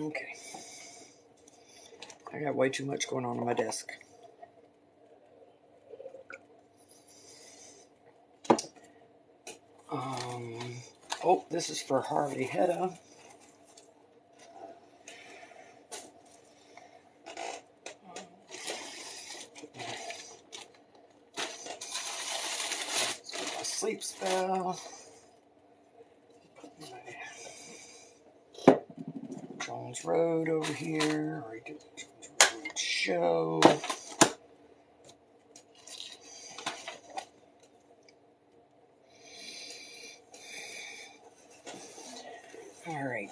Okay. I got way too much going on my desk. Oh, this is for Harvey Hedda. My sleep spell. My Jones Road over here. I did the Jones Road show. All right.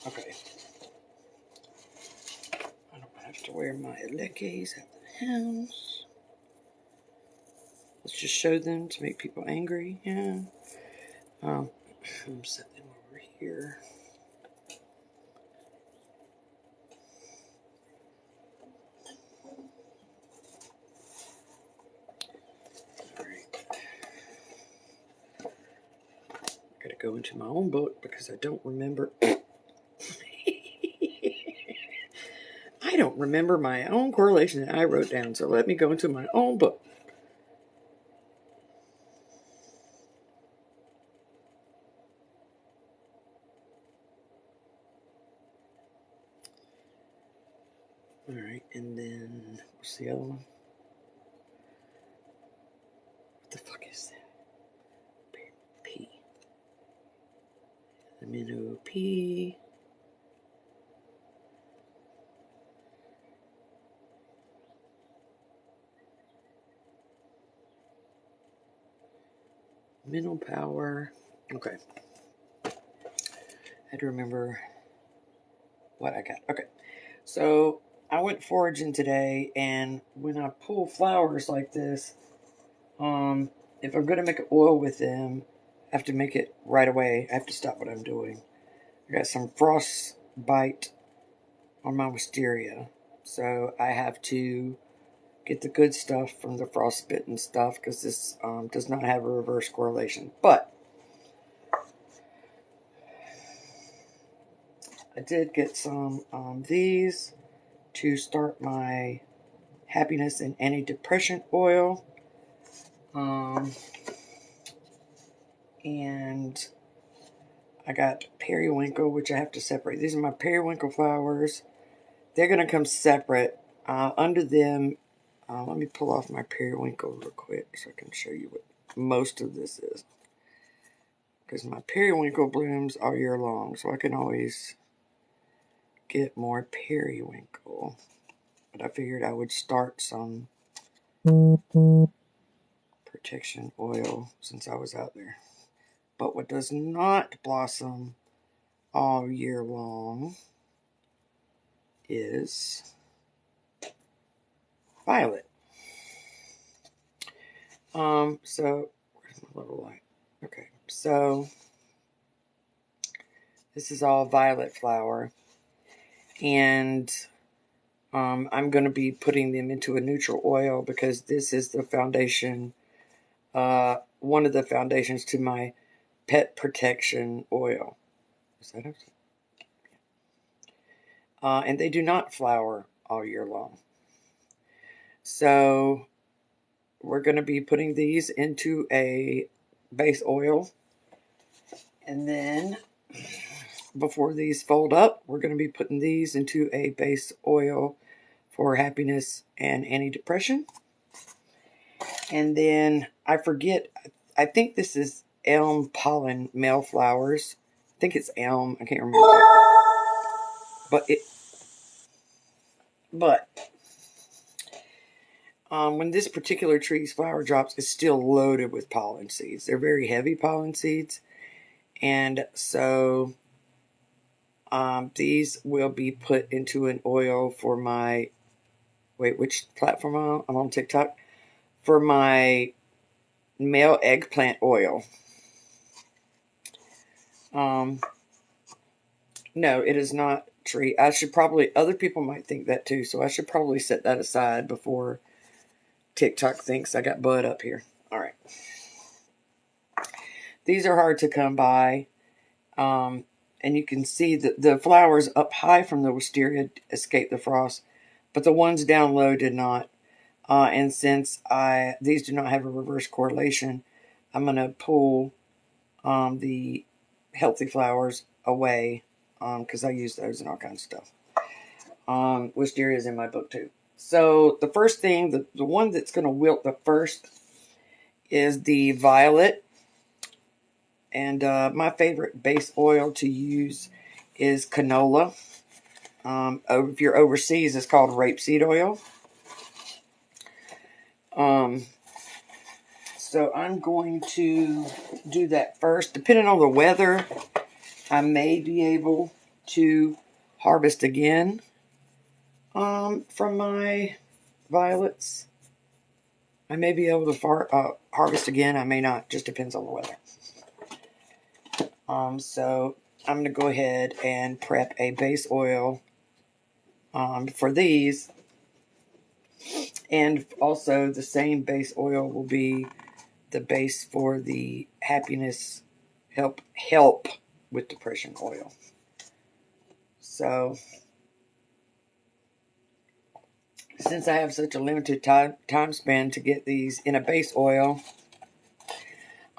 Okay. I don't have to wear my Elekes at the house. Let's just show them to make people angry. Yeah. Set them over here. Gotta go into my own book because I don't remember. I don't remember my own correlation that I wrote down, so let me go into my own book. Alright, and then what's the other one? What the fuck is that? P. The minnow P. Mental power. Okay. I had to remember what I got. Okay. So I went foraging today, and when I pull flowers like this, if I'm going to make an oil with them, I have to make it right away. I have to stop what I'm doing. I got some frostbite on my wisteria, so I have to get the good stuff from the frostbitten stuff because this does not have a reverse correlation. But I did get some these to start my happiness and antidepressant oil. And I got periwinkle, which I have to separate. These are my periwinkle flowers. They're going to come separate. Under them, let me pull off my periwinkle real quick so I can show you what most of this is. Because my periwinkle blooms all year long, so I can always get more periwinkle. But I figured I would start some protection oil since I was out there. But what does not blossom all year long is violet. So where's my little light? Okay, so this is all violet flower, and I'm going to be putting them into a neutral oil because this is the foundation, one of the foundations to my pet protection oil. Is that okay? And they do not flower all year long. So we're going to be putting these into a base oil. And then before these fold up, we're going to be putting these into a base oil for happiness and antidepressant. And then I forget, I think this is elm pollen male flowers. I think it's elm. I can't remember. But when this particular tree's flower drops, it's still loaded with pollen seeds. They're very heavy pollen seeds. And so these will be put into an oil for my, which platform am I on? I'm on TikTok. For my male eggplant oil. No, it is not tree. I should probably, other people might think that too, so I should probably set that aside before TikTok thinks I got bud up here. All right. These are hard to come by, And you can see that the flowers up high from the wisteria escaped the frost, but the ones down low did not. And since these do not have a reverse correlation, I'm going to pull the healthy flowers away because I use those in all kinds of stuff. Wisteria is in my book too. So the first thing, the one that's going to wilt the first is the violet. And my favorite base oil to use is canola. If you're overseas, it's called rapeseed oil. So I'm going to do that first. Depending on the weather, I may be able to harvest again from my violets. I may be able to harvest again. I may not. Just depends on the weather. So I'm going to go ahead and prep a base oil for these. And also the same base oil will be the base for the happiness help with depression oil. So since I have such a limited time span to get these in a base oil,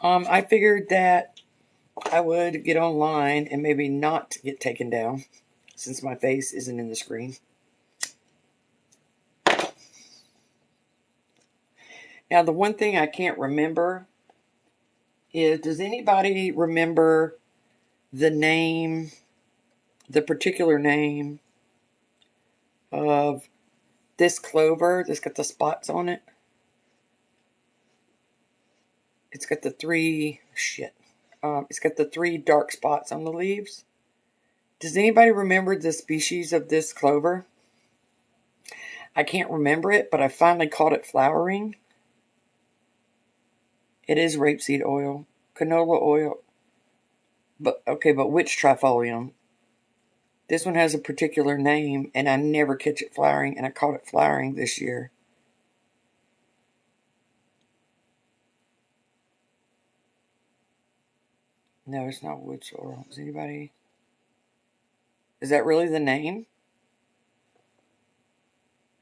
I figured that I would get online and maybe not get taken down since my face isn't in the screen. Now, the one thing I can't remember is, does anybody remember the name, the particular name of this clover that's got the spots on it? It's got the it's got the 3 dark spots on the leaves. Does anybody remember the species of this clover? I can't remember it, but I finally caught it flowering. It is rapeseed oil, canola oil. But which trifolium? This one has a particular name, and I never catch it flowering, and I caught it flowering this year. No, it's not wood sorrel. Is anybody? Is that really the name?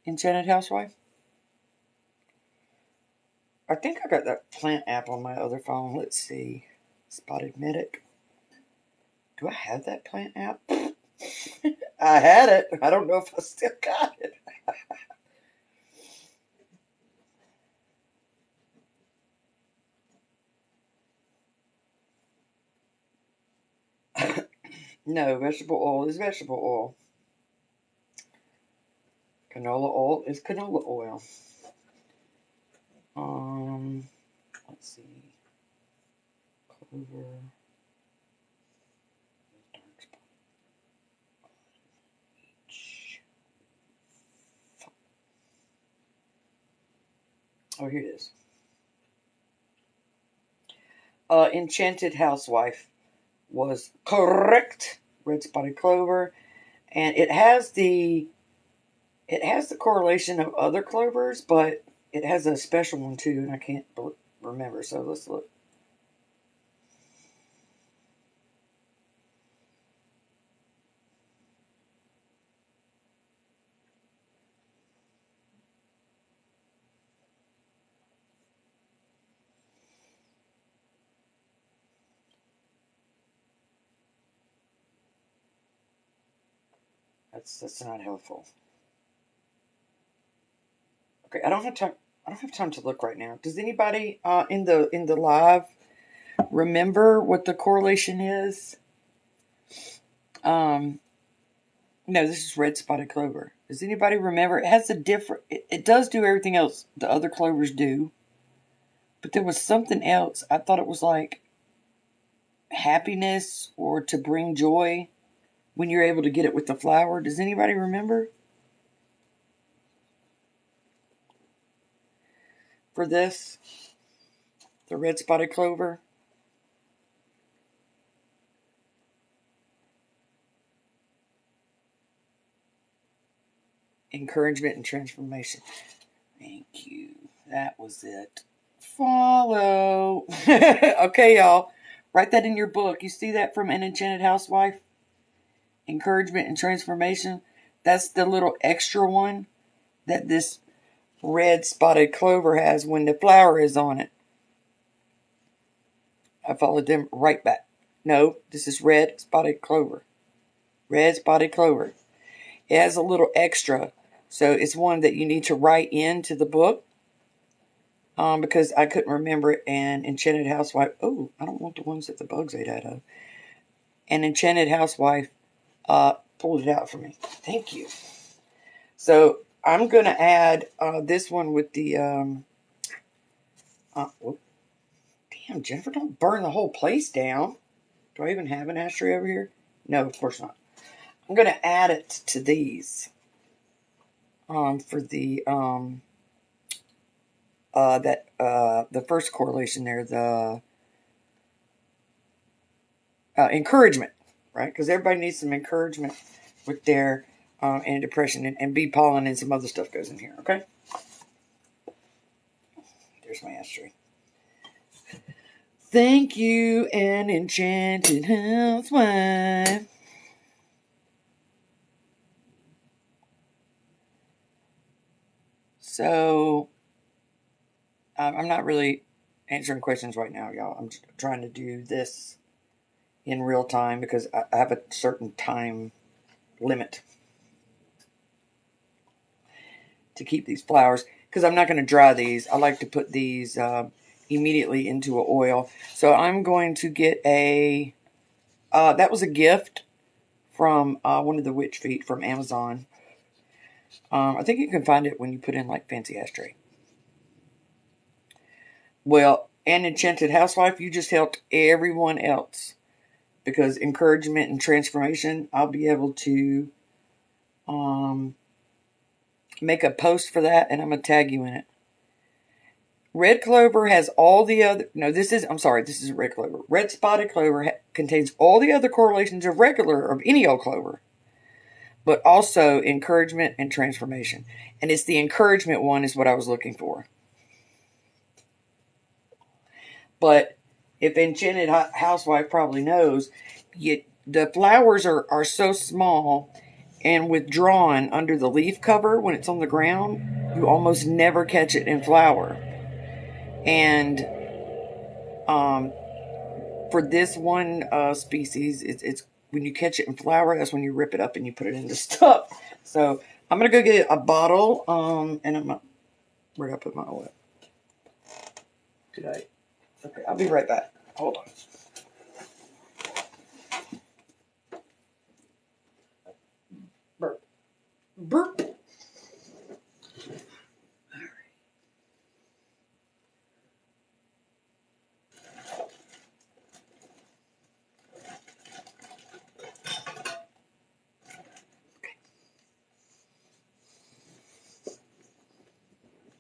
Enchanted Housewife? I think I got that plant app on my other phone. Let's see. Spotted Medic. Do I have that plant app? I had it. I don't know if I still got it. No, vegetable oil is vegetable oil. Canola oil is canola oil. Let's see. Clover. Oh, here it is. Enchanted Housewife was correct. Red spotted clover, and it has the correlation of other clovers, but it has a special one too, and I can't remember. So let's look. That's not helpful. Okay, I don't have time. I don't have time to look right now. Does anybody in the live remember what the correlation is? No, this is red spotted clover. Does anybody remember? It has a different. It does do everything else the other clovers do, but there was something else. I thought it was like happiness or to bring joy when you're able to get it with the flower. Does anybody remember? For this, the red spotted clover. Encouragement and transformation. Thank you. That was it. Follow. Okay, y'all. Write that in your book. You see that from An Enchanted Housewife? Encouragement and transformation. That's the little extra one that this red spotted clover has when the flower is on it. I followed them right back. No, this is red spotted clover. Red spotted clover. It has a little extra. So it's one that you need to write into the book. Because I couldn't remember it. And Enchanted Housewife. Oh, I don't want the ones that the bugs ate out of. And Enchanted Housewife pulled it out for me. Thank you. So I'm going to add this one with the... damn, Jennifer, don't burn the whole place down. Do I even have an ashtray over here? No, of course not. I'm going to add it to these. For the... the first correlation there, the encouragement, right? Because everybody needs some encouragement with their and depression, and bee pollen and some other stuff goes in here, okay? There's my ashtray. Thank you, An Enchanted Housewife. So, I'm not really answering questions right now, y'all. I'm just trying to do this in real time because I have a certain time limit to keep these flowers, because I'm not going to dry these. I like to put these immediately into an oil. So I'm going to get a, that was a gift from one of the witch feet from Amazon. I think you can find it when you put in like fancy ashtray. Well, An Enchanted Housewife, you just helped everyone else, because encouragement and transformation, I'll be able to make a post for that, and I'm going to tag you in it. Red clover has all the other... No, this is... I'm sorry, this is red clover. Red spotted clover contains all the other correlations of regular, of any old clover, but also encouragement and transformation. And it's the encouragement one is what I was looking for. But if Enchanted Housewife probably knows, the flowers are so small and withdrawn under the leaf cover when it's on the ground, you almost never catch it in flower. And for this one species, it's when you catch it in flower, that's when you rip it up and you put it in the stuff. So I'm going to go get a bottle, and where did I put my oil? Okay, I'll be right back. Hold on. Burp. Burp.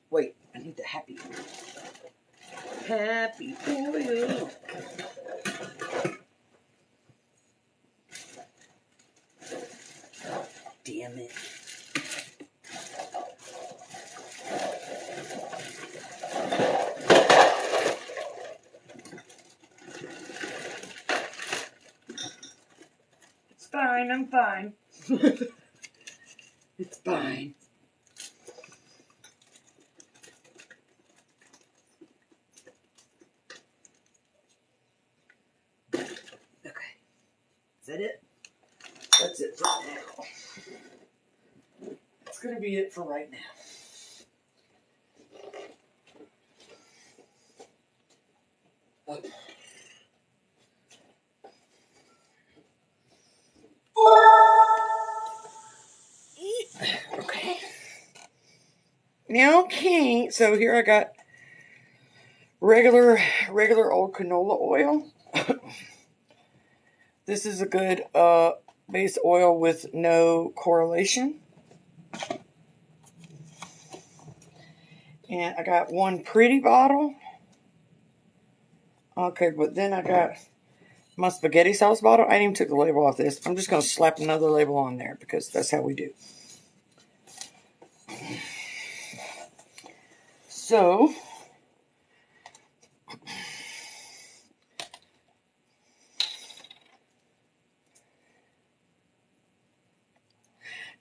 Wait, I need the happy oil. Happy oil. Damn it. It's fine, I'm fine. It's fine. Okay. Is that it? That's it for now. That's going to be it for right now. Okay. Okay. Now, okay. So here I got regular old canola oil. This is a good base oil with no correlation. And I got one pretty bottle. Okay, but then I got my spaghetti sauce bottle. I didn't even took the label off this. I'm just going to slap another label on there because that's how we do. So,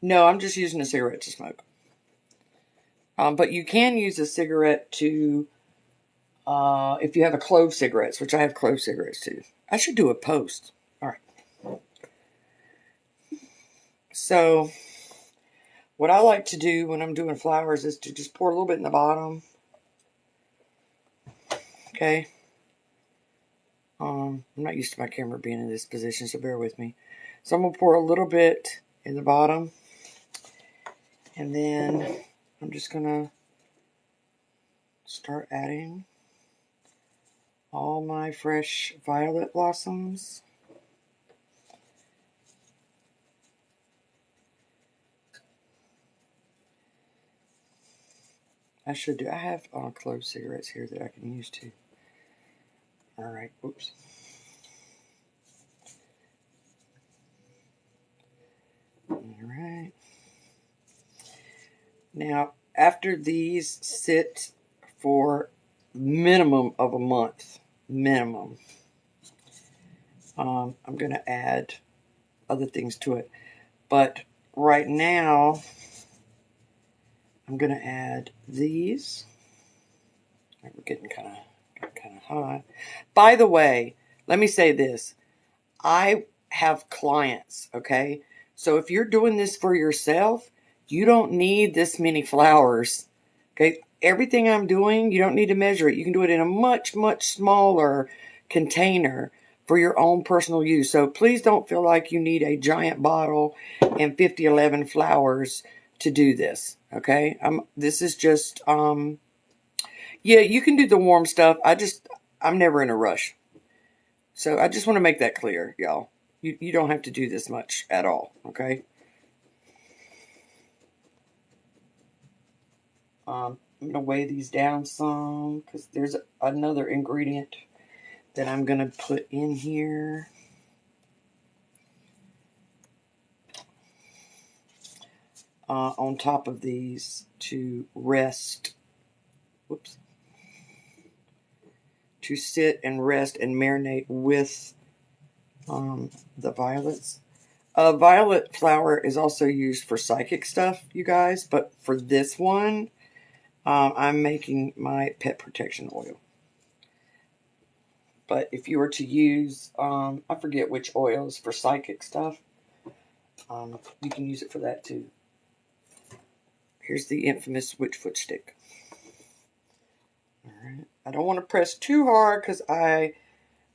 No, I'm just using a cigarette to smoke. But you can use a cigarette to, if you have a clove cigarettes, which I have clove cigarettes too. I should do a post. All right. So what I like to do when I'm doing flowers is to just pour a little bit in the bottom. Okay. I'm not used to my camera being in this position, so bear with me. So I'm going to pour a little bit in the bottom. And then I'm just going to start adding all my fresh violet blossoms. I should do. I have clove cigarettes here that I can use too. All right. Oops. All right. Now, after these sit for minimum of a month, minimum, I'm going to add other things to it. But right now, I'm going to add these. We're getting kind of hot. By the way, let me say this. I have clients, okay? So if you're doing this for yourself, you don't need this many flowers, okay? Everything I'm doing, you don't need to measure it. You can do it in a much, much smaller container for your own personal use. So please don't feel like you need a giant bottle and 5011 flowers to do this, okay? This is just, yeah, you can do the warm stuff. I'm never in a rush. So I just want to make that clear, y'all. You don't have to do this much at all, okay? I'm going to weigh these down some because there's another ingredient that I'm going to put in here. On top of these to rest. Whoops. To sit and rest and marinate with the violets. Violet flower is also used for psychic stuff, you guys. But for this one, I'm making my pet protection oil. But if you were to use, I forget which oils for psychic stuff, you can use it for that too. Here's the infamous witchfoot stick. All right. I don't want to press too hard because I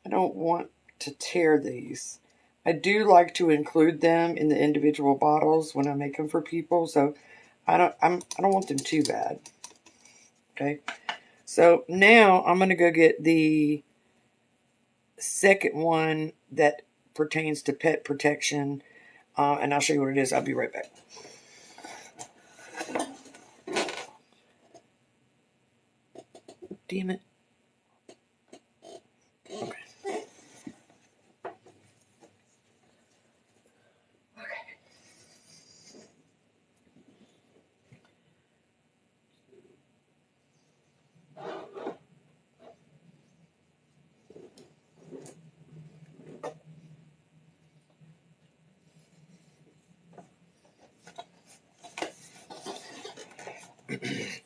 don't want to tear these. I do like to include them in the individual bottles when I make them for people, so I don't want them too bad. Okay. So now I'm going to go get the second one that pertains to pet protection, and I'll show you what it is. I'll be right back. Damn it. Okay.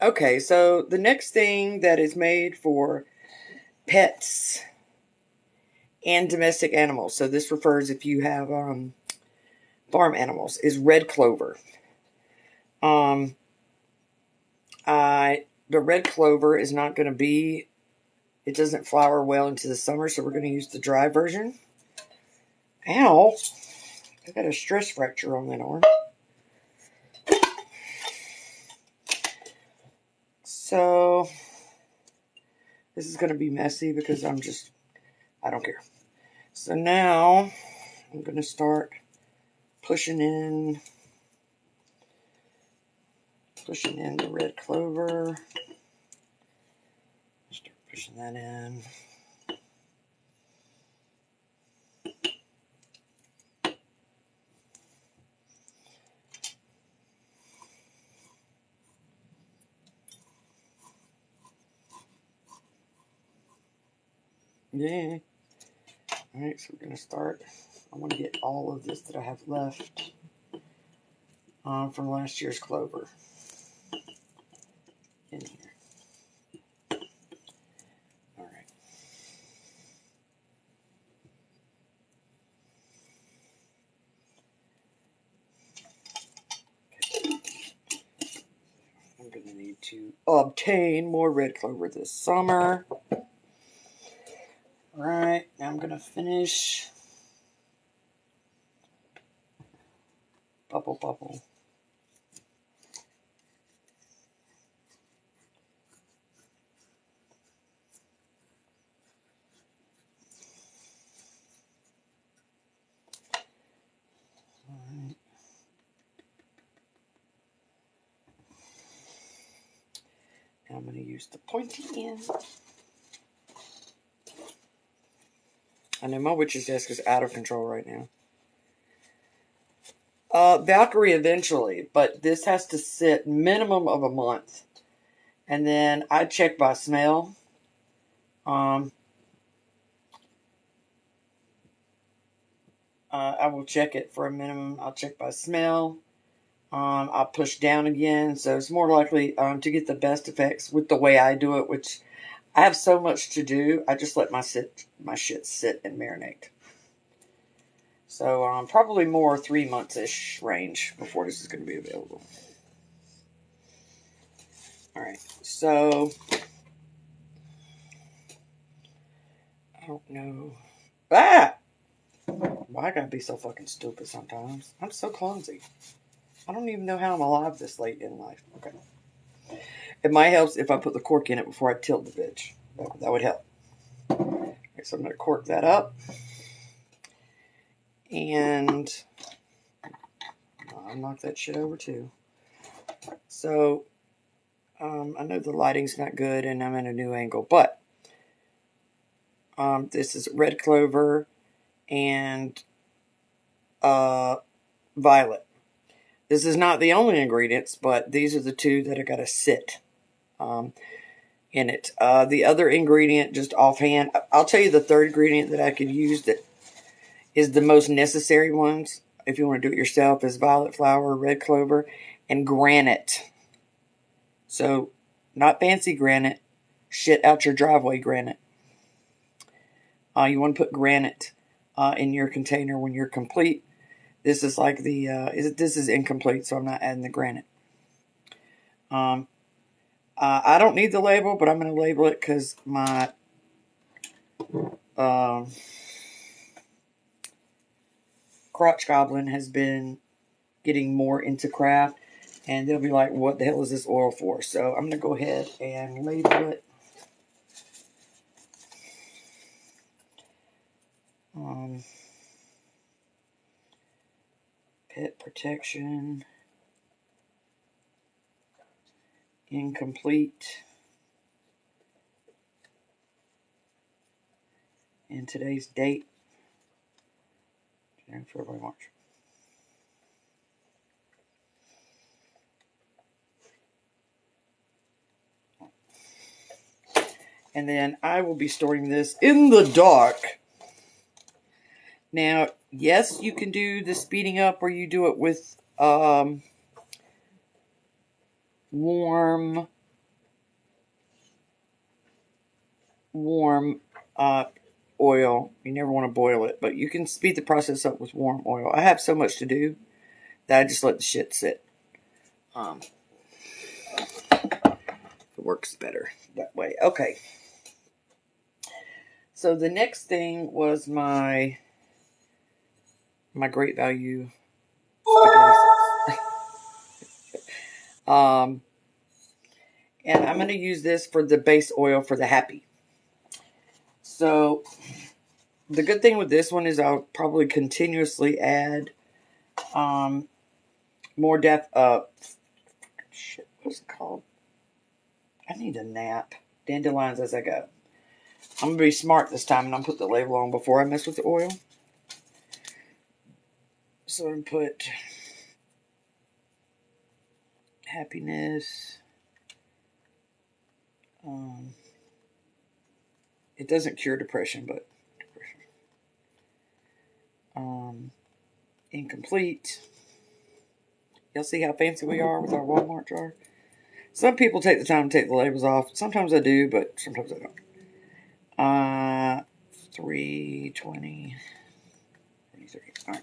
Okay, so the next thing that is made for pets and domestic animals, so this refers if you have farm animals, is red clover. The red clover is not going to be, it doesn't flower well into the summer, so we're going to use the dry version. Ow! I got a stress fracture on that arm. So this is going to be messy because I don't care. So now I'm going to start pushing in the red clover. Start pushing that in. Yeah. Alright, so we're going to start. I want to get all of this that I have left from last year's clover in here. All right. I'm going to need to obtain more red clover this summer. All right, now I'm going to finish. Bubble, bubble. All right. Now I'm going to use the pointy end. I know my witch's desk is out of control right now. Valkyrie eventually, but this has to sit minimum of a month. And then I check by smell. I will check it for a minimum. I'll check by smell. I'll push down again. So it's more likely to get the best effects with the way I do it, which I have so much to do. I just let my shit sit and marinate. So probably more 3 months-ish range before this is going to be available. All right. So I don't know. Ah! Why I gotta be so fucking stupid sometimes? I'm so clumsy. I don't even know how I'm alive this late in life. Okay. It might help if I put the cork in it before I tilt the bitch. That would help. Okay, so I'm going to cork that up. And I'll knock that shit over too. So I know the lighting's not good and I'm in a new angle, but this is red clover and violet. This is not the only ingredients, but these are the two that are going to sit in it. The other ingredient, just offhand, I'll tell you the third ingredient that I could use that is the most necessary ones, if you want to do it yourself, is violet flower, red clover, and granite. So, not fancy granite, shit out your driveway granite. You want to put granite in your container when you're complete. This is like this is incomplete, so I'm not adding the granite. I don't need the label, but I'm going to label it because my crotch goblin has been getting more into craft, and they'll be like, what the hell is this oil for? So I'm going to go ahead and label it. Pet protection. Incomplete. And today's date. January, February, March. And then I will be storing this in the dark. Now, yes, you can do the speeding up where you do it with warm oil. You never want to boil it, but you can speed the process up with warm oil. I have so much to do that I just let the shit sit. It works better that way. Okay. So the next thing was my great value spaghetti sauce. And I'm going to use this for the base oil for the happy. So the good thing with this one is I'll probably continuously add more depth. Shit, what's it called? I need a nap. Dandelions as I go. I'm going to be smart this time and I'm going to put the label on before I mess with the oil. So I'm going to put happiness. It doesn't cure depression, but incomplete. Y'all see how fancy we are with our Walmart jar? Some people take the time to take the labels off. Sometimes I do, but sometimes I don't. 320, 23. All right.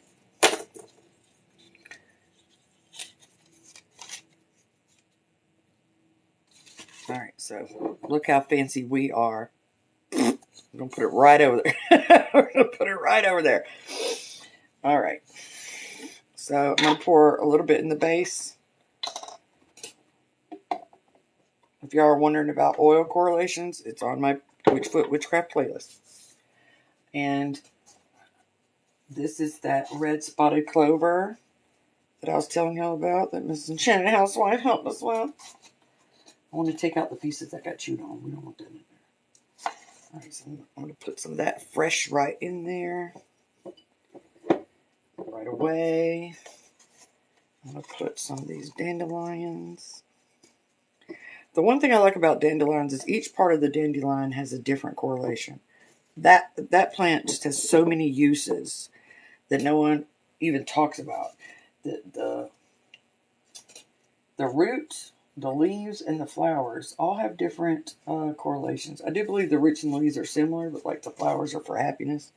All right, so look how fancy we are. I'm going to put it right over there. We're going to put it right over there. All right. So I'm going to pour a little bit in the base. If y'all are wondering about oil correlations, it's on my Witchcraft playlist. And this is that red spotted clover that I was telling y'all about that Mrs. Enchanted Housewife helped us with. I want to take out the pieces that got chewed on. We don't want that in there. All right, so I'm going to put some of that fresh right in there. Right away. I'm going to put some of these dandelions. The one thing I like about dandelions is each part of the dandelion has a different correlation. That plant just has so many uses that no one even talks about. The root, the leaves, and the flowers all have different correlations. I do believe the roots and leaves are similar, but like the flowers are for happiness.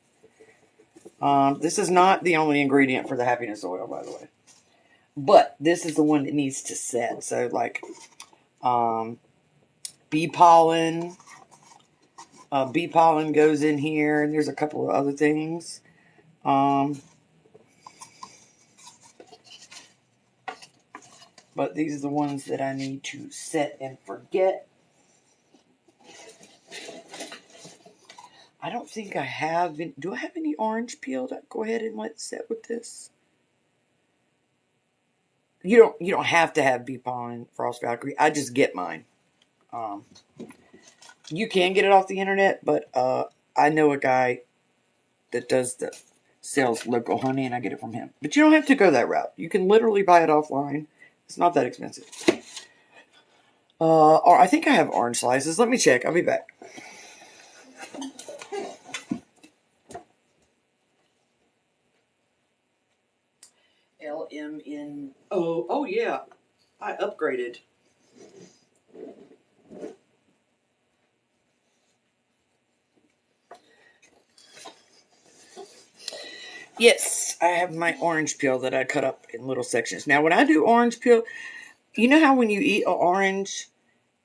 This is not the only ingredient for the happiness oil, by the way. But this is the one that needs to set. So like bee pollen. Bee pollen goes in here, and there's a couple of other things. But these are the ones that I need to set and forget. I don't think I have any. Do I have any orange peel to go ahead and let set with this? You don't have to have bee pollen frost Valkyrie. I just get mine. You can get it off the internet, but I know a guy that sells local honey, and I get it from him. But you don't have to go that route. You can literally buy it offline. It's not that expensive. Or I think I have orange slices. Let me check. I'll be back. LMN. Oh yeah. I upgraded. Yes, I have my orange peel that I cut up in little sections. Now, when I do orange peel, you know how when you eat an orange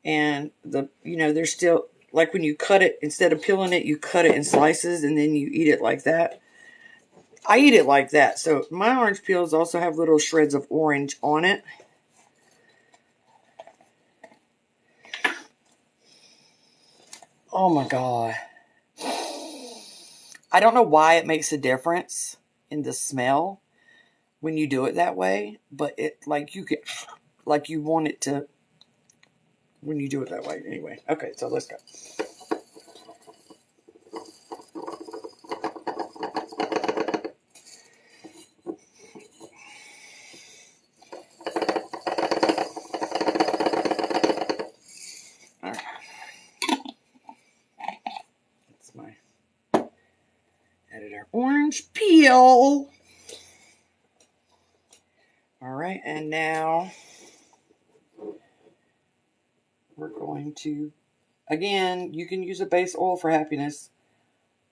and there's still, like when you cut it, instead of peeling it, you cut it in slices and then you eat it like that. I eat it like that. So my orange peels also have little shreds of orange on it. Oh my God. I don't know why it makes a difference in the smell when you do it that way, but it you want it to when you do it that way. Anyway, okay, so let's go. All right. That's my editor orange peel. All right, and now we're going to, again, you can use a base oil for happiness.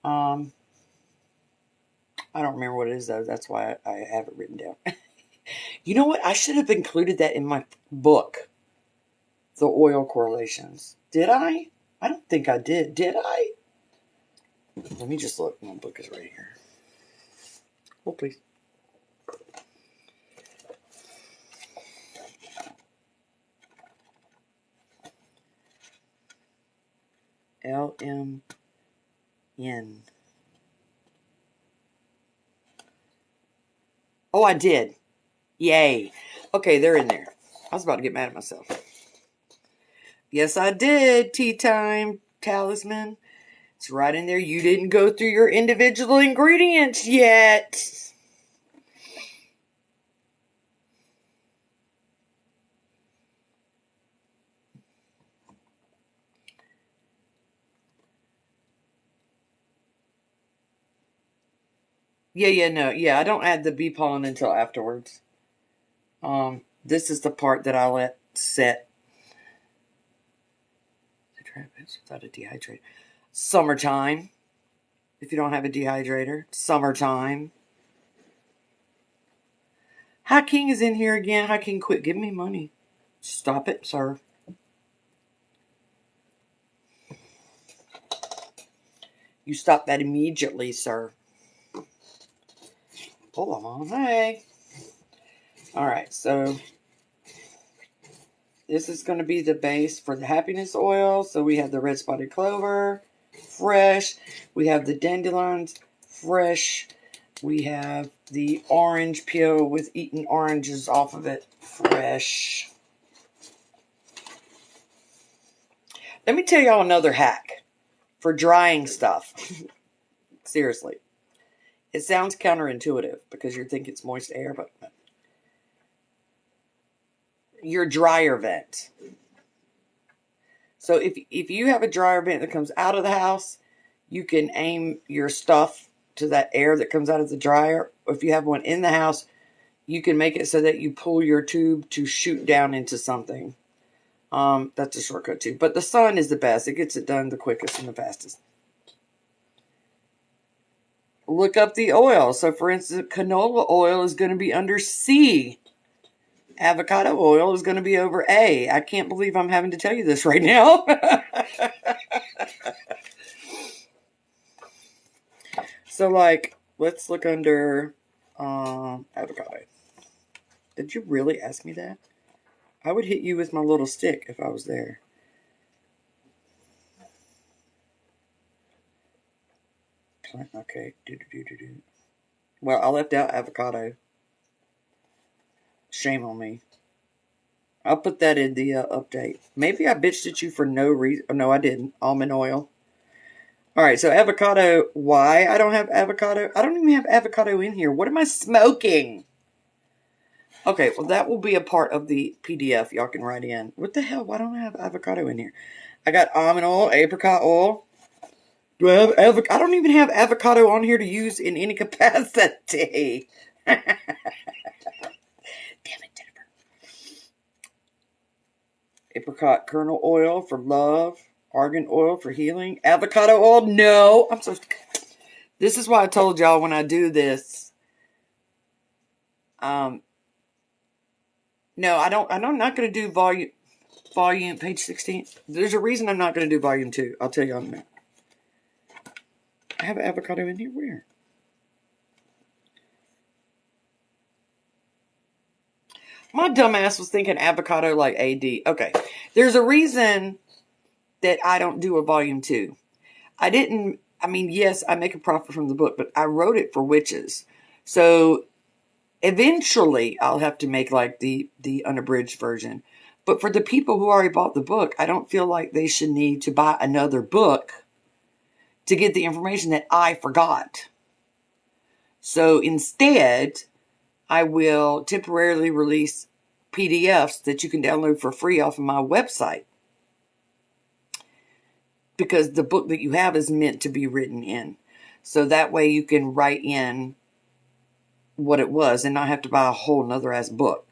I don't remember what it is, though. That's why I have it written down. You know what? I should have included that in my book, the oil correlations. Did I? I don't think I did. Did I? Let me just look. My book is right here. Oh, please. LMN. Oh, I did. Yay. Okay, they're in there. I was about to get mad at myself. Yes, I did. Tea time talisman. It's right in there. You didn't go through your individual ingredients yet. Yeah, no. Yeah, I don't add the bee pollen until afterwards. This is the part that I let set. Without a dehydrator. Summertime. If you don't have a dehydrator. Summertime. Hi King is in here again. Hi King, quit giving me money. Stop it, sir. You stop that immediately, sir. Hold on. Hey. Alright, so this is going to be the base for the happiness oil. So we have the red spotted clover, fresh. We have the dandelions, fresh. We have the orange peel with eaten oranges off of it, fresh. Let me tell y'all another hack for drying stuff. Seriously. It sounds counterintuitive because you think it's moist air, but your dryer vent. So if you have a dryer vent that comes out of the house, you can aim your stuff to that air that comes out of the dryer. Or if you have one in the house, you can make it so that you pull your tube to shoot down into something. That's a shortcut too. But the sun is the best. It gets it done the quickest and the fastest. Look up the oil. So for instance, canola oil is going to be under C. Avocado oil is going to be over A. I can't believe I'm having to tell you this right now. So, like, let's look under avocado. Did you really ask me that? I would hit you with my little stick if I was there. Okay. Well, I left out avocado. Shame on me. I'll put that in the update. Maybe I bitched at you for no reason. Oh, no, I didn't. Almond oil. All right, so avocado. Why I don't have avocado? I don't even have avocado in here. What am I smoking? Okay, well, that will be a part of the PDF. Y'all can write in. What the hell? Why don't I have avocado in here? I got almond oil, apricot oil. Do I have avocado? I don't even have avocado on here to use in any capacity. Damn it, Jennifer. Apricot kernel oil for love. Argan oil for healing. Avocado oil? No. I'm so... This is why I told y'all when I do this. No, I don't. I'm not going to do volume page 16. There's a reason I'm not going to do volume 2. I'll tell you in a minute. I have avocado in here. Where? My dumbass was thinking avocado like AD. Okay. There's a reason that I don't do a volume 2. Yes, I make a profit from the book, but I wrote it for witches. So eventually I'll have to make like the unabridged version. But for the people who already bought the book, I don't feel like they should need to buy another book to get the information that I forgot. So instead, I will temporarily release PDFs that you can download for free off of my website. Because the book that you have is meant to be written in. So that way you can write in what it was and not have to buy a whole nother ass book.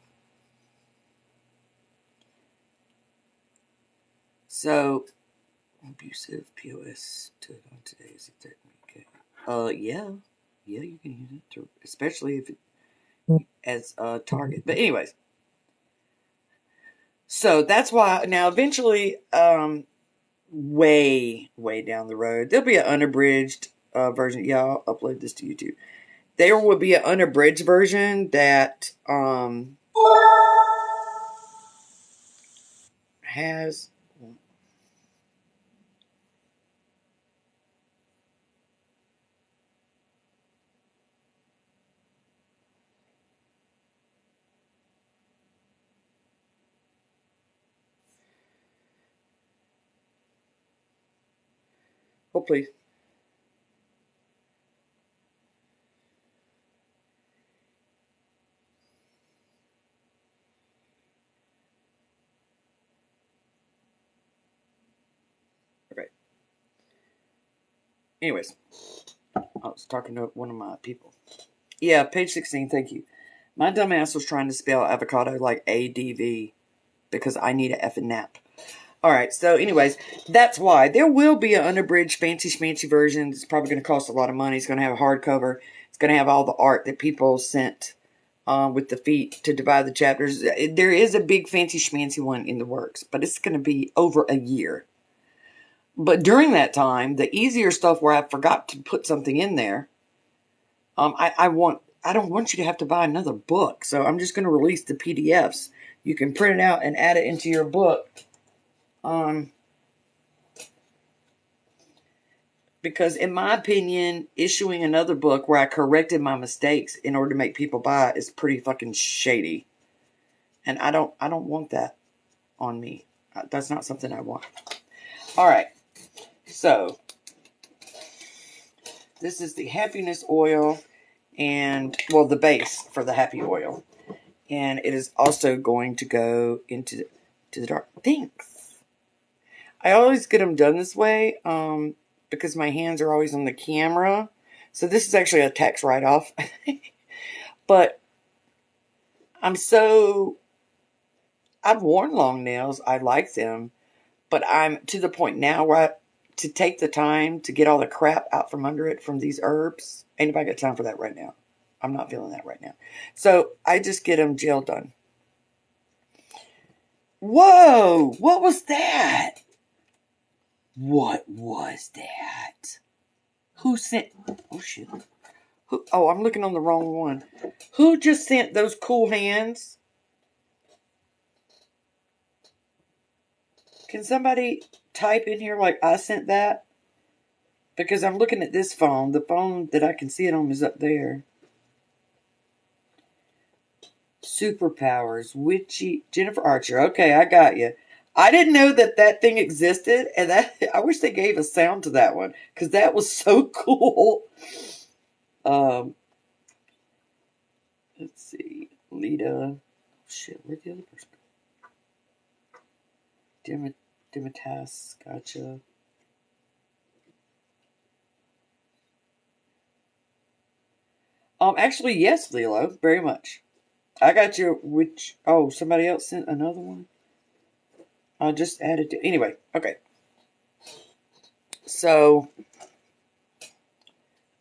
So, abusive POS to on today's yeah. Yeah, you can use it, especially if it as a target. But anyways. So that's why now eventually, way down the road, there'll be an unabridged version. Yeah, I'll upload this to YouTube. There will be an unabridged version that has hopefully. Okay. Anyways, I was talking to one of my people. Yeah, page 16. Thank you. My dumbass was trying to spell avocado like ADV because I need a effing nap. All right, so anyways, that's why. There will be an unabridged fancy schmancy version. It's probably going to cost a lot of money. It's going to have a hardcover. It's going to have all the art that people sent with the feet to divide the chapters. There is a big fancy schmancy one in the works, but it's going to be over a year. But during that time, the easier stuff where I forgot to put something in there, I don't want you to have to buy another book. So I'm just going to release the PDFs. You can print it out and add it into your book. Because in my opinion, issuing another book where I corrected my mistakes in order to make people buy it is pretty fucking shady. And I don't want that on me. That's not something I want. All right. So this is the happiness oil and, well, the base for the happy oil. And it is also going to go into the dark. Thanks. I always get them done this way because my hands are always on the camera. So this is actually a tax write-off. But I've worn long nails. I like them. But I'm to the point now where to take the time to get all the crap out from under it from these herbs. Ain't nobody got time for that right now. I'm not feeling that right now. So I just get them gel done. Whoa! What was that? What was that? Who sent... Oh, shit. Oh, I'm looking on the wrong one. Who just sent those cool hands? Can somebody type in here like I sent that? Because I'm looking at this phone. The phone that I can see it on is up there. Superpowers. Witchy. Jennifer Archer. Okay, I got you. I didn't know that thing existed. And I wish they gave a sound to that one. Because that was so cool. Let's see. Lita. Shit, where'd the other person go? Dimitas. Gotcha. Actually, yes, Lilo, very much. I got your somebody else sent another one. I just added to anyway. Okay, so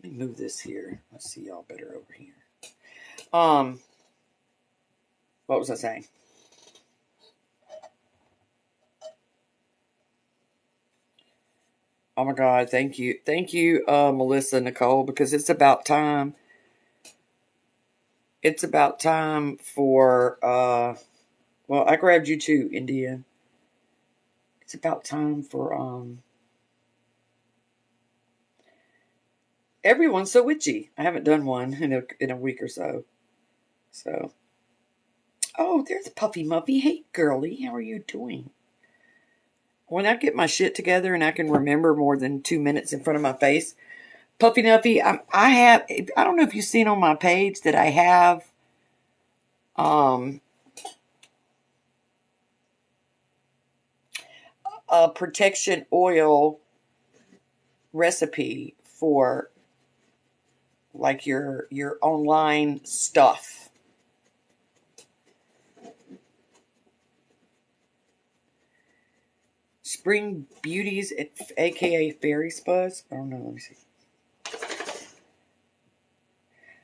let me move this here. Let's see y'all better over here. What was I saying? Oh my God, thank you, Melissa Nicole, because it's about time. It's about time for well, I grabbed you too, India. It's about time for everyone's so witchy. I haven't done one in a week or so. So, oh, there's Puffy Muffy. Hey, girlie, how are you doing? When I get my shit together and I can remember more than 2 minutes in front of my face, Puffy Nuffy, I don't know if you've seen on my page that I have a protection oil recipe for like your online stuff. Spring Beauties, aka Fairy Spuds. I don't know, let me see.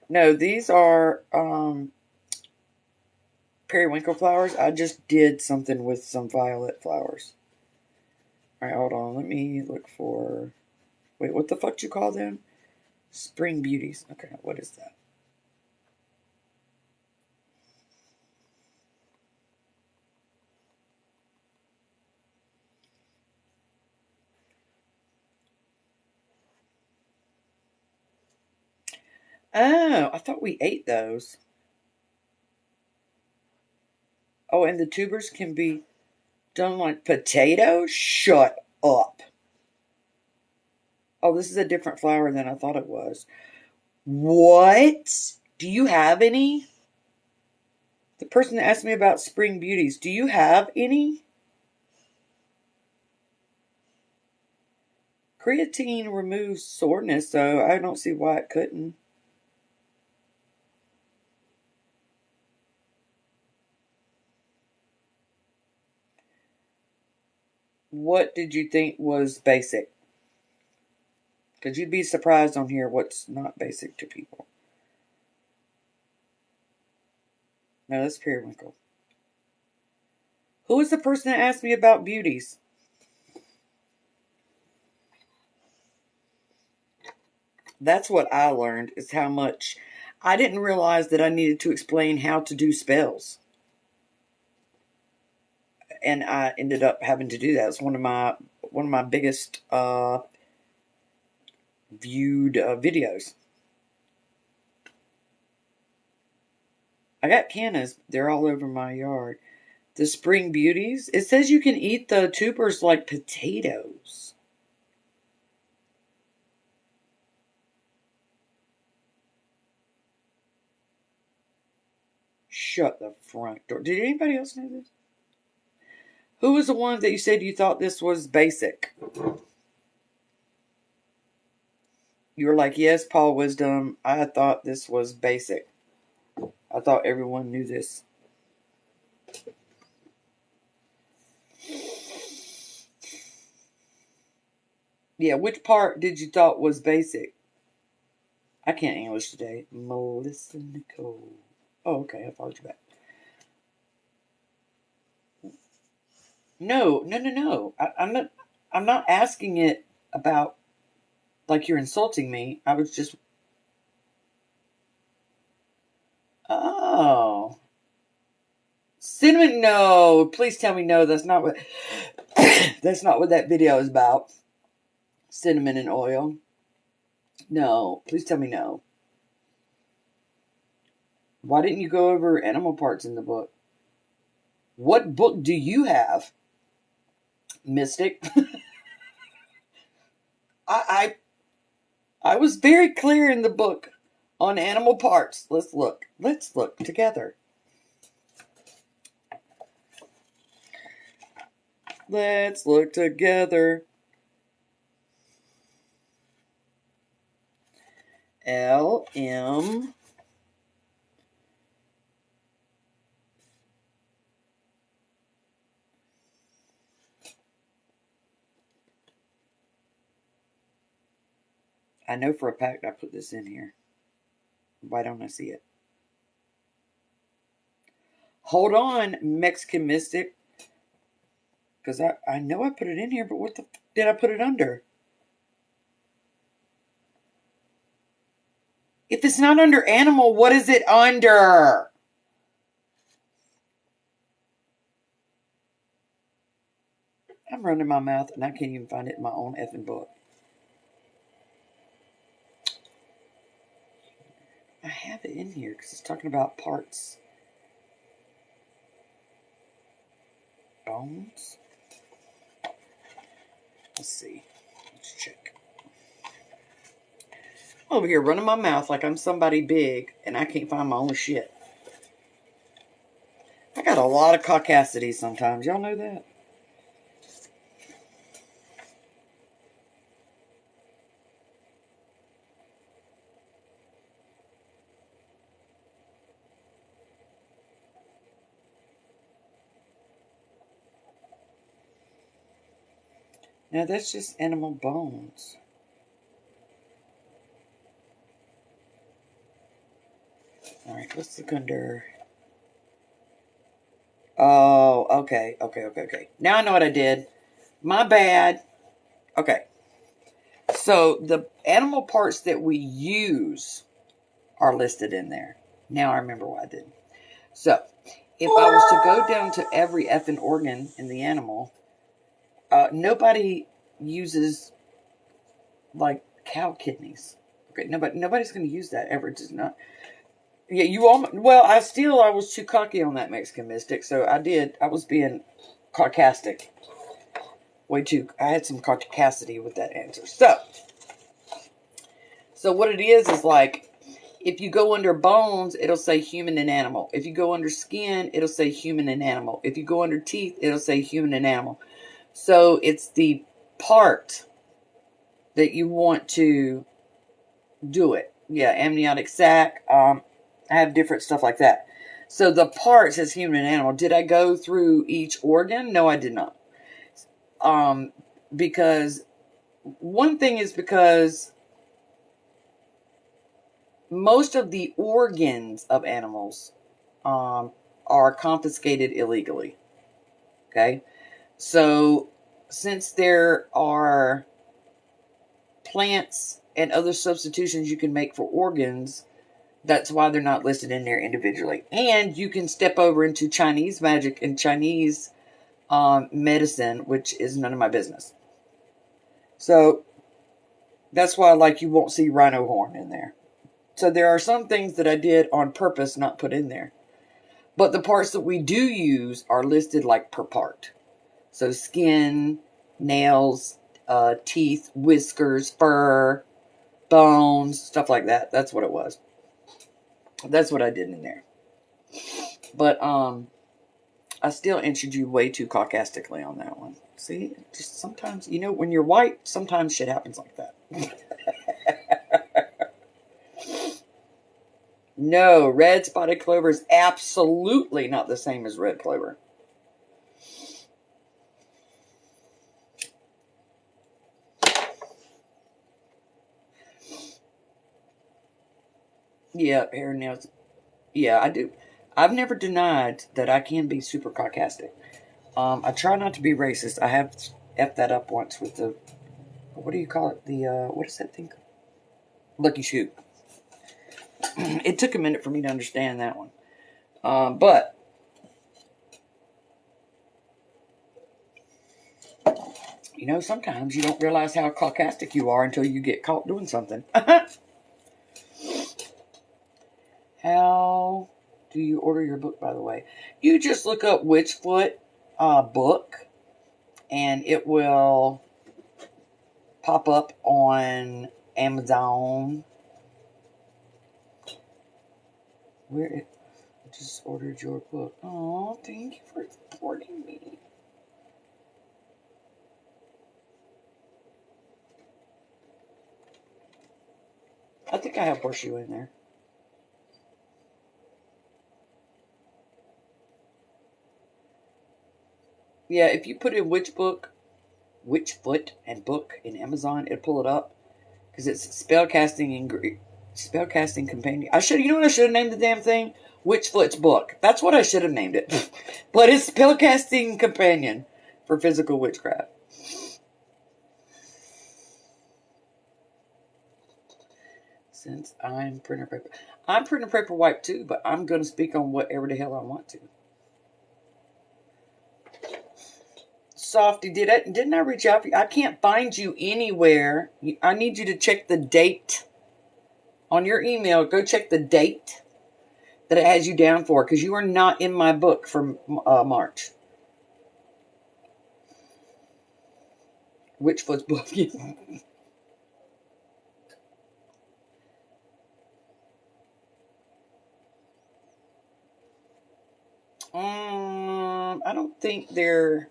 No, these are periwinkle flowers. I just did something with some violet flowers. Alright, hold on. Let me look for... Wait, what the fuck do you call them? Spring Beauties. Okay, what is that? Oh, I thought we ate those. Oh, and the tubers can be done like potatoes? Shut up. Oh, this is a different flower than I thought it was. What? Do you have any? The person that asked me about Spring Beauties, do you have any? Creatine removes soreness, so I don't see why it couldn't. what did you think was basic? Because you'd be surprised on here what's not basic to people. No, that's periwinkle. Who was the person that asked me about beauties? That's what I learned, is how much I didn't realize that I needed to explain how to do spells. And I ended up having to do that. It's one of my biggest viewed videos. I got cannas. They're all over my yard. The spring beauties. It says you can eat the tubers like potatoes. Shut the front door. Did anybody else know this? Who was the one that you said you thought this was basic? You were like, yes, Paul Wisdom. I thought this was basic. I thought everyone knew this. Yeah, which part did you thought was basic? I can't English today. Melissa Nicole. Oh, okay. I followed you back. No. I'm not asking it about like you're insulting me. I was just. Oh, cinnamon. No, please tell me no. That's not what. That's not what that video is about. Cinnamon and oil. No, please tell me no. Why didn't you go over animal parts in the book? What book do you have? Mystic. I I was very clear in the book on animal parts. Let's look. Let's look together. Let's look together. LM. I know for a fact I put this in here. Why don't I see it? Hold on, Mexican Mystic. Because I know I put it in here, but what the did I put it under? If it's not under animal, what is it under? I'm running my mouth and I can't even find it in my own effing book. I have it in here because it's talking about parts. Bones? Let's see. Let's check. I'm over here running my mouth like I'm somebody big and I can't find my own shit. I got a lot of caucasity sometimes. Y'all know that? Now that's just animal bones. Alright, let's look under. Oh, okay. Now I know what I did. My bad. Okay. So the animal parts that we use are listed in there. Now I remember why I did. So if I was to go down to every effing organ in the animal, nobody uses like cow kidneys. Okay, nobody's going to use that ever. It does not. Yeah, you all. Well, I was too cocky on that Mexican Mystic, so I was being sarcastic. Way too. I had some caucasity with that answer. So what it is like, if you go under bones, it'll say human and animal. If you go under skin, it'll say human and animal. If you go under teeth, it'll say human and animal. So it's the part that you want to do it. Yeah, amniotic sac. I have different stuff like that. So the part says human and animal. Did I go through each organ? No, I did not. Because one thing is because most of the organs of animals are confiscated illegally. Okay? So since there are plants and other substitutions you can make for organs, that's why they're not listed in there individually. And you can step over into Chinese magic and Chinese medicine, which is none of my business. So that's why, like, you won't see rhino horn in there. So there are some things that I did on purpose not put in there. But the parts that we do use are listed like per part. So skin, nails, teeth, whiskers, fur, bones, stuff like that. That's what it was. That's what I did in there. But I still answered you way too sarcastically on that one. See, just sometimes, when you're white, sometimes shit happens like that. No, red spotted clover is absolutely not the same as red clover. Yeah, hair and nails. Yeah, I do. I've never denied that I can be super sarcastic. I try not to be racist. I have effed that up once with the, what do you call it? What is that thing? Lucky Shoot. It took a minute for me to understand that one. But sometimes you don't realize how sarcastic you are until you get caught doing something. How do you order your book, by the way? You just look up Witchfoot book, and it will pop up on Amazon. I just ordered your book. Oh, thank you for supporting me. I think I have horseshoe in there. Yeah, if you put in Witchfoot and book in Amazon, it'll pull it up because it's spellcasting companion. You know what I should have named the damn thing? Witchfoot's book. That's what I should have named it. But it's spellcasting companion for physical witchcraft. Since I'm printer paper, I'm printer paper wipe too, but I'm going to speak on whatever the hell I want to. Softy, didn't I reach out for you? I can't find you anywhere. I need you to check the date on your email. Go check the date that it has you down for, because you are not in my book for March. Witchfoot's book? I don't think they're.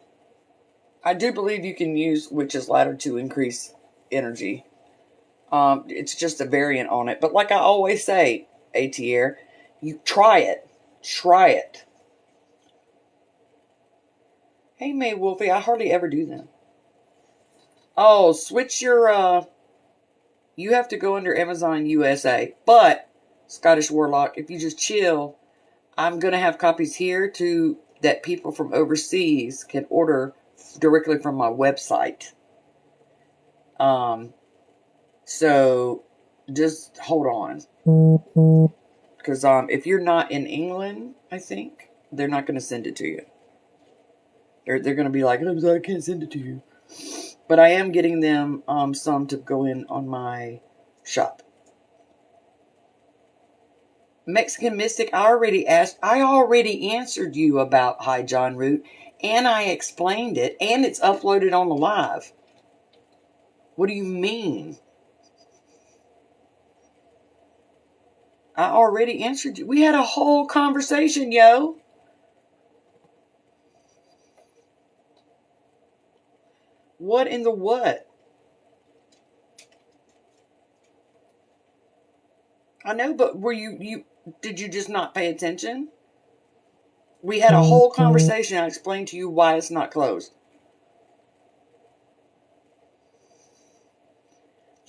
I do believe you can use Witch's Ladder to increase energy. It's just a variant on it. But like I always say, ATR, you try it. Try it. Hey, May Wolfie, I hardly ever do them. Oh, switch your, you have to go under Amazon USA. But, Scottish Warlock, if you just chill, I'm going to have copies here that people from overseas can order directly from my website. So just hold on. Because if you're not in England, I think, they're not going to send it to you. They're going to be like, I can't send it to you. But I am getting them some to go in on my shop. Mexican Mystic, I already answered you about High John Root, and I explained it, and it's uploaded on the live. What do you mean? I already answered you. We had a whole conversation, yo. What in the what? I know, but did you just not pay attention? We had a whole conversation. I explained to you why it's not closed.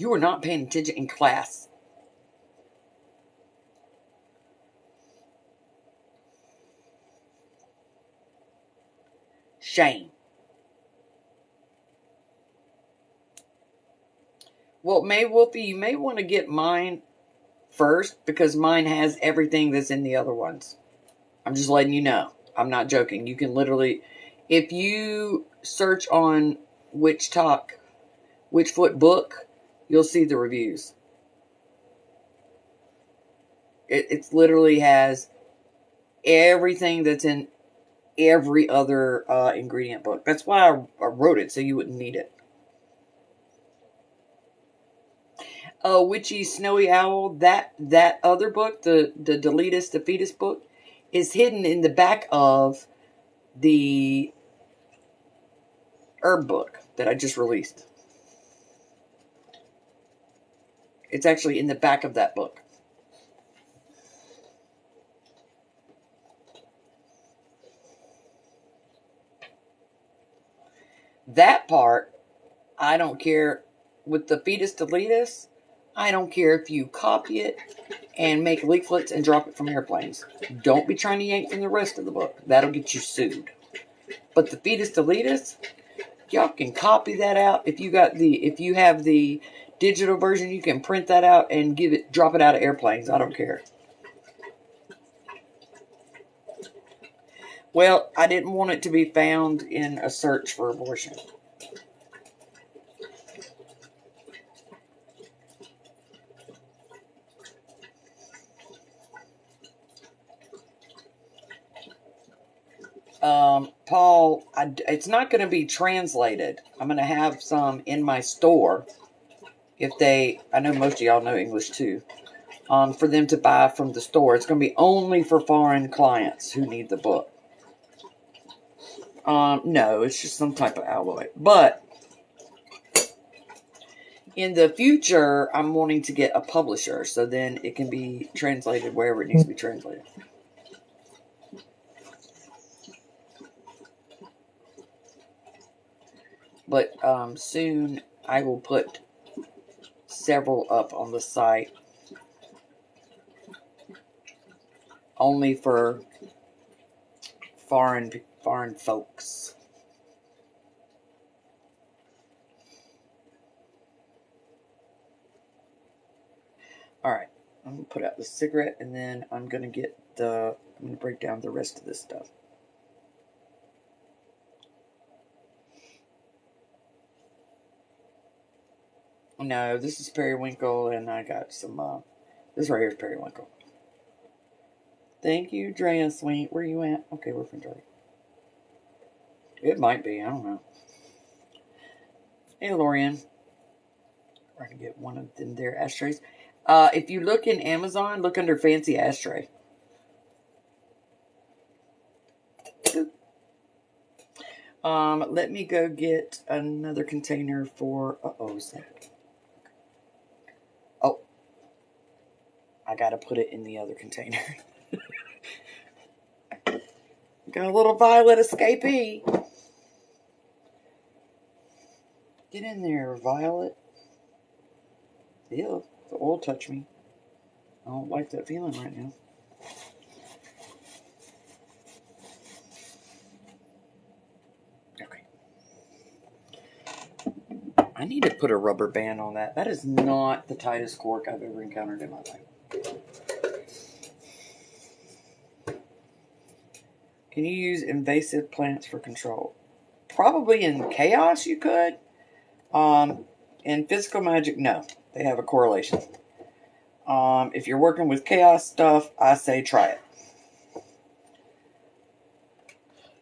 You were not paying attention in class. Shame. Well, May Wolfie, you may want to get mine first because mine has everything that's in the other ones. I'm just letting you know. I'm not joking. You can literally, if you search on Witchfoot book, you'll see the reviews. It literally has everything that's in every other ingredient book. That's why I wrote it, so you wouldn't need it. Witchy Snowy Owl, that other book, the Deletus, the Fetus book, is hidden in the back of the herb book that I just released. It's actually in the back of that book. That part, I don't care. With the Fetus Deletus, I don't care if you copy it and make leaflets and drop it from airplanes. Don't be trying to yank from the rest of the book. That'll get you sued. But the Fetus Deletus, y'all can copy that out. If you have the digital version, you can print that out and drop it out of airplanes. I don't care. Well, I didn't want it to be found in a search for abortion. Paul, it's not going to be translated. I'm going to have some in my store. I know most of y'all know English too. For them to buy from the store. It's going to be only for foreign clients who need the book. No, it's just some type of alloy. But in the future, I'm wanting to get a publisher, so then it can be translated wherever it needs to be translated. But soon I will put several up on the site only for foreign folks. Alright, I'm going to put out the cigarette and then I'm going to break down the rest of this stuff. No, this is periwinkle and I got some, this right here is periwinkle. Thank you, Drea Sweet. Where you at? Okay, we're from Drea. It might be, I don't know. Hey, Lorian. I can get one of them there ashtrays. If you look in Amazon, look under fancy ashtray. Let me go get another container for. Is that? Oh, I gotta put it in the other container. Got a little violet escapee. Get in there, Violet. Ew, the oil touched me. I don't like that feeling right now. Okay. I need to put a rubber band on that. That is not the tightest cork I've ever encountered in my life. Can you use invasive plants for control? Probably in chaos you could. In physical magic, no. They have a correlation. If you're working with chaos stuff, I say try it.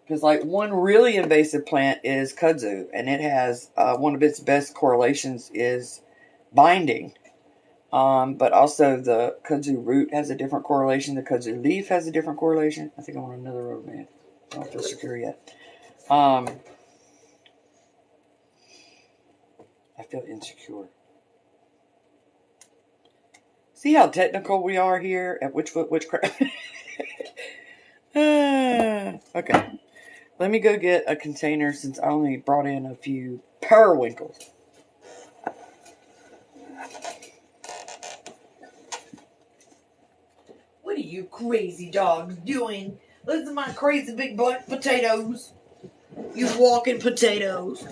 Because like one really invasive plant is kudzu, and it has one of its best correlations is binding. But also the kudzu root has a different correlation. The kudzu leaf has a different correlation. I think I want another rubber band. I don't feel secure yet. I feel insecure. See how technical we are here at Witchfoot Witchcraft? Okay. Let me go get a container since I only brought in a few periwinkles. What are you crazy dogs doing? Listen to my crazy big black potatoes. You walking potatoes.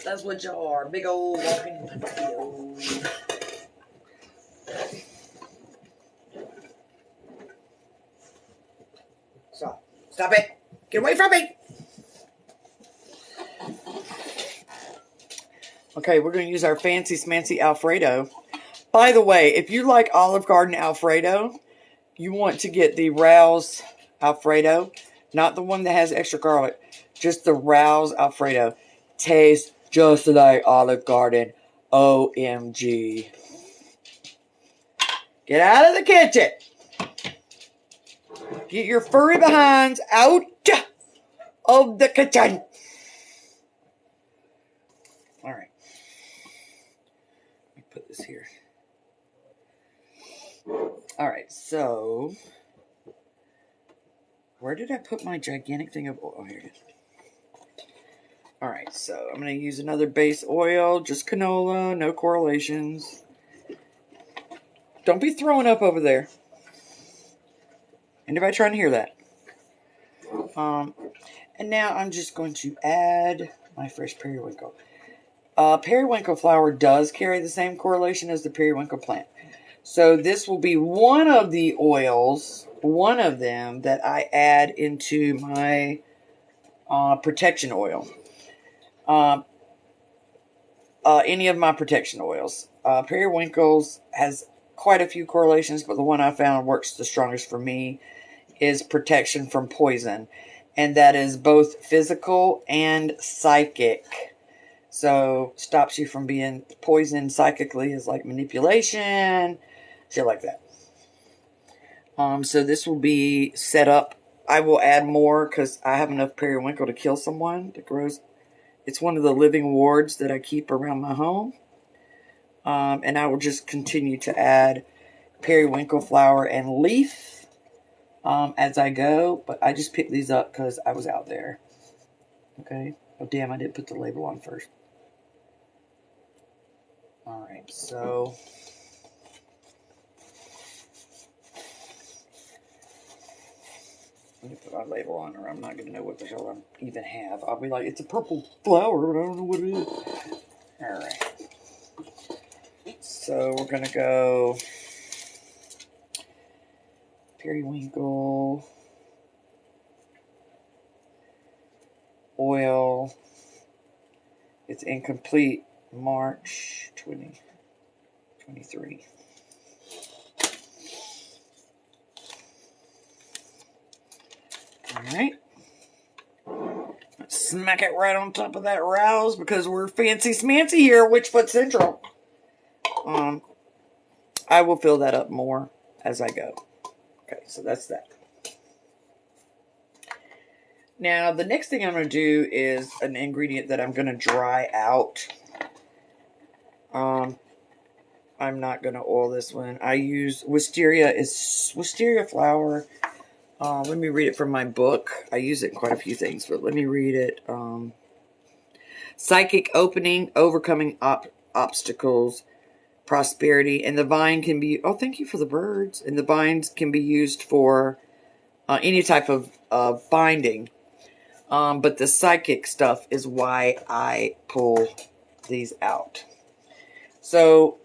That's what y'all are. Big old walking potatoes. Stop. Stop it. Get away from me. Okay, we're going to use our fancy smancy Alfredo. By the way, if you like Olive Garden Alfredo, you want to get the Rouse Alfredo. Not the one that has extra garlic. Just the Rouse Alfredo. Tastes just like Olive Garden. OMG. Get out of the kitchen. Get your furry behinds out of the kitchen. All right. Let me put this here. All right, so where did I put my gigantic thing of oil? Oh, here it is. All right, so I'm going to use another base oil, just canola, no correlations. Don't be throwing up over there. Anybody trying to hear that? And now I'm just going to add my fresh periwinkle. Periwinkle flower does carry the same correlation as the periwinkle plant. So this will be one of the oils, one of them, that I add into my protection oil. Any of my protection oils. Periwinkles has quite a few correlations, but the one I found works the strongest for me is protection from poison. And that is both physical and psychic. So stops you from being poisoned psychically is like manipulation, shit like that. So this will be set up. I will add more because I have enough periwinkle to kill someone that grows. It's one of the living wards that I keep around my home. And I will just continue to add periwinkle flower and leaf as I go. But I just picked these up because I was out there. Okay. Oh, damn, I didn't put the label on first. All right, so let me put my label on or I'm not going to know what the hell I even have. I'll be like, it's a purple flower, but I don't know what it is. All right. So we're going to go periwinkle, oil. It's incomplete. March 2023. All right. Let's smack it right on top of that Rouse because we're fancy smancy here, Witchfoot Central. I will fill that up more as I go. Okay, so that's that. Now, the next thing I'm going to do is an ingredient that I'm going to dry out. I'm not going to oil this one. I use wisteria flower. Let me read it from my book. I use it in quite a few things, but let me read it. Psychic opening, overcoming obstacles, prosperity, and the vine can be. Oh, thank you for the birds. And the vines can be used for any type of binding. But the psychic stuff is why I pull these out. So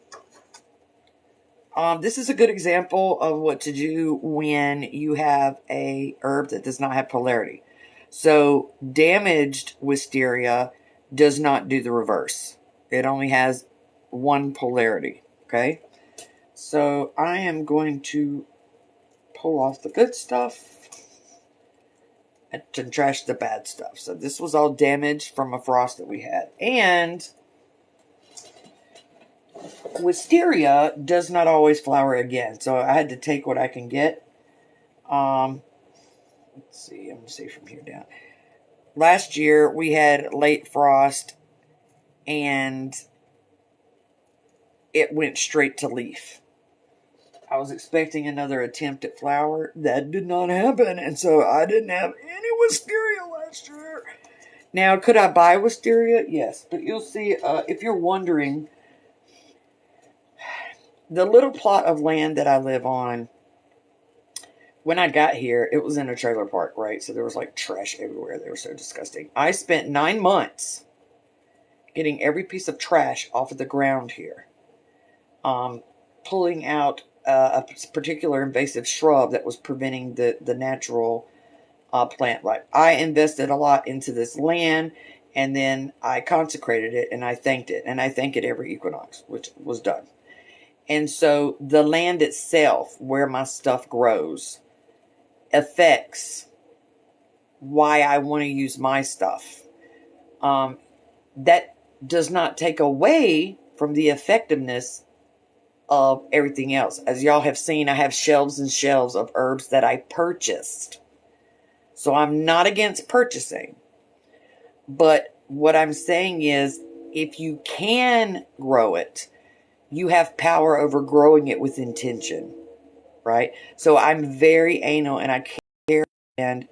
this is a good example of what to do when you have a herb that does not have polarity. So damaged wisteria does not do the reverse. It only has one polarity. Okay. So I am going to pull off the good stuff and to trash the bad stuff. So this was all damaged from a frost that we had. And wisteria does not always flower again. So I had to take what I can get. Let's see. I'm going to see from here down. Last year we had late frost and it went straight to leaf. I was expecting another attempt at flower. That did not happen. And so I didn't have any wisteria last year. Now, could I buy wisteria? Yes. But you'll see, if you're wondering, the little plot of land that I live on, when I got here, it was in a trailer park, right? So there was like trash everywhere. They were so disgusting. I spent 9 months getting every piece of trash off of the ground here, pulling out a particular invasive shrub that was preventing the natural plant life. I invested a lot into this land, and then I consecrated it, and I thanked it, and I thank it every equinox, which was done. And so the land itself, where my stuff grows, affects why I want to use my stuff. That does not take away from the effectiveness of everything else. As y'all have seen, I have shelves and shelves of herbs that I purchased. So I'm not against purchasing. But what I'm saying is, if you can grow it, you have power over growing it with intention, right? So I'm very anal, and I care, and